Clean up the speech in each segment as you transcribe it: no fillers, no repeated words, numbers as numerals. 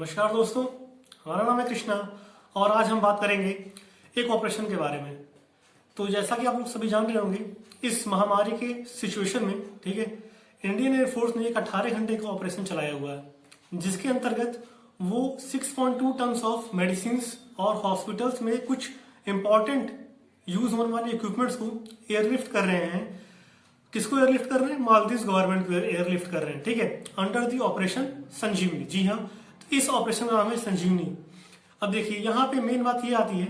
नमस्कार दोस्तों, हमारा नाम है कृष्णा और आज हम बात करेंगे एक ऑपरेशन के बारे में। तो जैसा कि आप लोग सभी जान रहे होंगे, इस महामारी के सिचुएशन में ठीक है, इंडियन एयरफोर्स ने एक 18 घंटे का ऑपरेशन चलाया हुआ है, जिसके अंतर्गत वो 6.2 टन ऑफ मेडिसिन और हॉस्पिटल्स में कुछ इंपॉर्टेंट यूज होने वाले इक्विपमेंट्स को एयरलिफ्ट कर रहे हैं। किसको एयरलिफ्ट कर रहे हैं? मालदीव गवर्नमेंट को एयरलिफ्ट कर रहे हैं, ठीक है, अंडर दी ऑपरेशन संजीवनी। जी हाँ, तो इस ऑपरेशन का नाम है संजीवनी। अब देखिए, यहाँ पे मेन बात ये आती है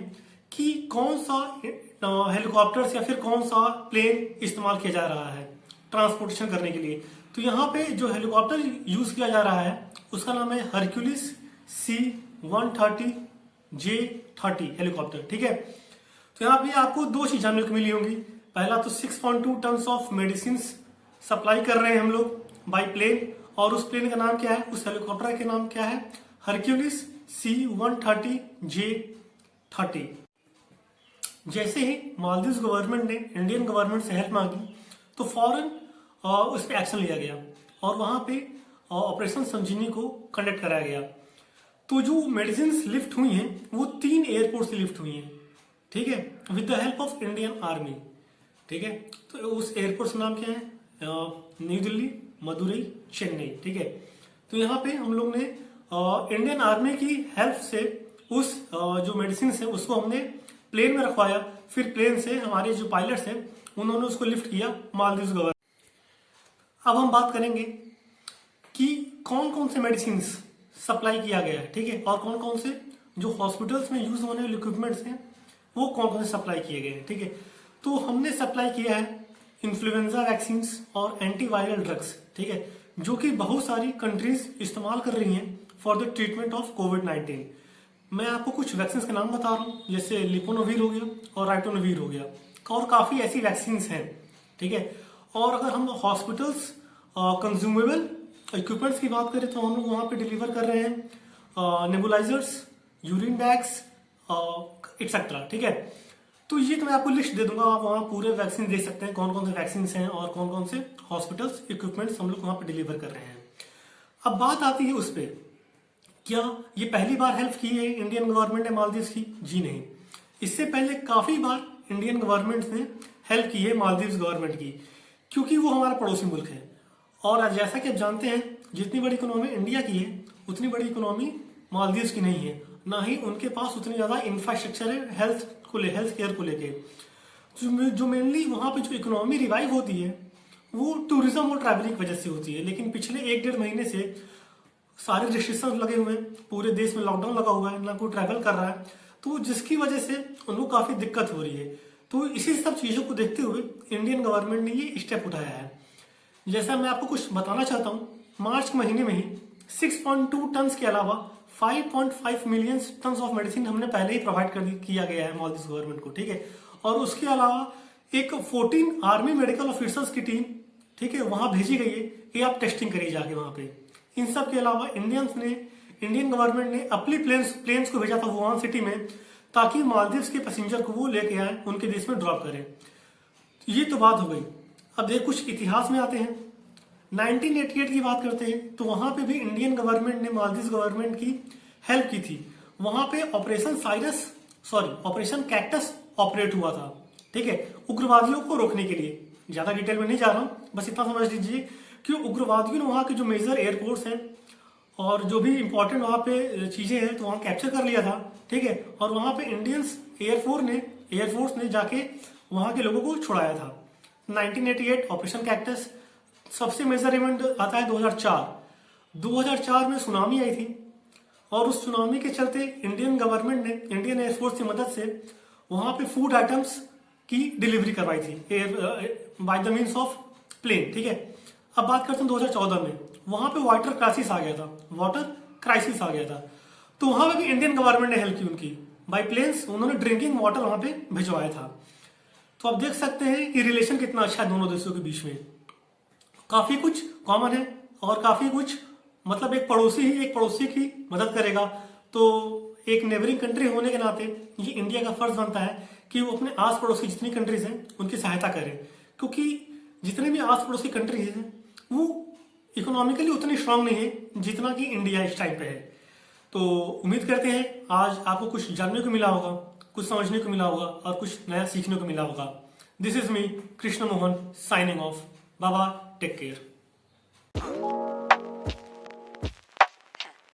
कि कौन सा हेलीकॉप्टर्स या फिर कौन सा प्लेन इस्तेमाल किया जा रहा है ट्रांसपोर्टेशन करने के लिए। तो यहाँ पे जो हेलीकॉप्टर यूज किया जा रहा है उसका नाम है हरक्यूलिस C-130J-30 हेलीकॉप्टर, ठीक है। तो यहाँ पे आपको दो चीज जानने को मिली होंगी। पहला तो 6.2 टन ऑफ मेडिसिन सप्लाई कर रहे हैं हम लोग बाय प्लेन, और उस प्लेन का नाम क्या है, उस हेलीकॉप्टर का नाम क्या है? Hercules C-130J-30। जैसे ही मालदीव गवर्नमेंट ने इंडियन गवर्नमेंट से हेल्प मांगी तो फौरन उस पर एक्शन लिया गया और वहां पे ऑपरेशन संजीवनी को कंडक्ट कराया गया। तो जो मेडिसिन लिफ्ट हुई हैं वो 3 एयरपोर्ट से लिफ्ट हुई हैं, ठीक है, with the help of Indian army, ठीक है। तो उस एयरपोर्ट का नाम क्या है? न्यू दिल्ली, मदुरई, चेन्नई, ठीक है। तो यहाँ पे हम लोग ने इंडियन आर्मी की हेल्प से उस जो मेडिसिन है उसको हमने प्लेन में रखवाया, फिर प्लेन से हमारे जो पायलट्स हैं उन्होंने उसको लिफ्ट किया मालदीव गवर्नमेंट। अब हम बात करेंगे कि कौन कौन से मेडिसिन सप्लाई किया गया है, ठीक है, और कौन कौन से जो हॉस्पिटल्स में यूज होने वाले इक्विपमेंट्स हैं वो कौन कौन से सप्लाई किए गए हैं, ठीक है। तो हमने सप्लाई किया है इन्फ्लुएंजा वैक्सीन और एंटीवायरल ड्रग्स, ठीक है, जो कि बहुत सारी कंट्रीज इस्तेमाल कर रही हैं फॉर द ट्रीटमेंट ऑफ कोविड-19। मैं आपको कुछ वैक्सीन के नाम बता रहा हूँ, जैसे लिपोनोवीर हो गया और राइटोनोवीर हो गया, और काफी ऐसी वैक्सीन हैं, ठीक है। और अगर हम हॉस्पिटल्स कंज्यूमेबल इक्विपमेंट्स की बात करें तो हम लोग वहां पे डिलीवर कर रहे हैं नेबुलाइजर्स, यूरिन बैग्स एक्सेट्रा, ठीक है। तो ये तो मैं आपको लिस्ट दे दूंगा, आप वहाँ पूरे वैक्सीन देख सकते हैं कौन कौन से वैक्सीन हैं और कौन कौन से हॉस्पिटल्स इक्विपमेंट्स हम लोग वहाँ पे डिलीवर कर रहे हैं। अब बात आती है उस पर, क्या ये पहली बार हेल्प की है इंडियन गवर्नमेंट ने मालदीव की? जी नहीं, इससे पहले काफी बार इंडियन गवर्नमेंट ने हेल्प की है मालदीव गवर्नमेंट की, क्योंकि वो हमारा पड़ोसी मुल्क है। और जैसा कि आप जानते हैं, जितनी बड़ी इकोनॉमी इंडिया की है उतनी बड़ी इकोनॉमी मालदीव की नहीं है, ना ही उनके पास उतनी ज्यादा इंफ्रास्ट्रक्चर है हेल्थ केयर को लेके। जो मेनली वहां पे जो इकोनॉमी रिवाइव होती है वो टूरिज्म और ट्रैवलिंग की वजह से होती है। लेकिन पिछले 1-1.5 महीने से सारे रिस्ट्रिक्शन लगे हुए हैं, पूरे देश में लॉकडाउन लगा हुआ है, ना कोई ट्रैवल कर रहा है, तो जिसकी वजह से उनको काफी दिक्कत हो रही है। तो इसी सब चीजों को देखते हुए इंडियन गवर्नमेंट ने ये स्टेप उठाया है। जैसा मैं आपको कुछ बताना चाहता हूँ, मार्च के महीने में ही 6.2 टन के अलावा 5.5 मिलियन टन ऑफ मेडिसिन हमने पहले ही प्रोवाइड किया गया है मालदीव गवर्नमेंट को, ठीक है। और उसके अलावा एक 14 आर्मी मेडिकल ऑफिसर्स की टीम, ठीक है, वहां भेजी गई है कि आप टेस्टिंग करिए जाके वहां पे। इन सब के अलावा इंडियन गवर्नमेंट ने अपनी प्लेन्स को भेजा था वुहान सिटी में, ताकि मालदीव के पैसेंजर को वो लेके आए, उनके देश में ड्रॉप करें। ये तो बात हो गई। अब देखिए, कुछ इतिहास में आते हैं। 1988 की बात करते हैं तो वहां पे भी इंडियन गवर्नमेंट ने मालदीव गवर्नमेंट की हेल्प की थी। वहां पे ऑपरेशन कैक्टस ऑपरेट हुआ था, ठीक है, उग्रवादियों को रोकने के लिए। ज्यादा डिटेल में नहीं जा रहा हूं, बस इतना समझ लीजिए कि उग्रवादियों ने वहां के जो मेजर एयरपोर्ट्स हैं और जो भी इंपॉर्टेंट वहां पे चीजें हैं तो वहां कैप्चर कर लिया था, ठीक है। और वहां पे इंडियन एयरफोर्स ने जाके वहां के लोगों को छुड़ाया था। 1988 ऑपरेशन कैक्टस। सबसे मेजर इवेंट आता है 2004 में सुनामी आई थी, और उस सुनामी के चलते इंडियन गवर्नमेंट ने इंडियन एयरफोर्स की मदद से वहां पे फूड आइटम्स की डिलीवरी करवाई थी by the means of plane, ठीक है। अब बात करते हैं 2014 में, वहां पे वाटर क्राइसिस आ गया था। तो वहां पे भी इंडियन गवर्नमेंट ने हेल्प की उनकी बाय प्लेन्स, उन्होंने ड्रिंकिंग वाटर वहां पे भिजवाया था। तो आप देख सकते हैं कि रिलेशन कितना अच्छा है दोनों देशों के बीच में। काफी कुछ कॉमन है और काफी कुछ, मतलब एक पड़ोसी की मदद करेगा। तो एक नेबरिंग कंट्री होने के नाते ये इंडिया का फर्ज बनता है कि वो अपने आस पड़ोस की जितनी कंट्रीज हैं उनकी सहायता करे, क्योंकि जितने भी आस पड़ोस की कंट्रीज हैं वो इकोनॉमिकली उतनी स्ट्रांग नहीं है जितना कि इंडिया इस टाइम पे है। तो उम्मीद करते हैं आज आपको कुछ जानने को मिला होगा, कुछ समझने को मिला होगा और कुछ नया सीखने को मिला होगा। This is me Krishna Mohan signing off. बाबा टेक केयर।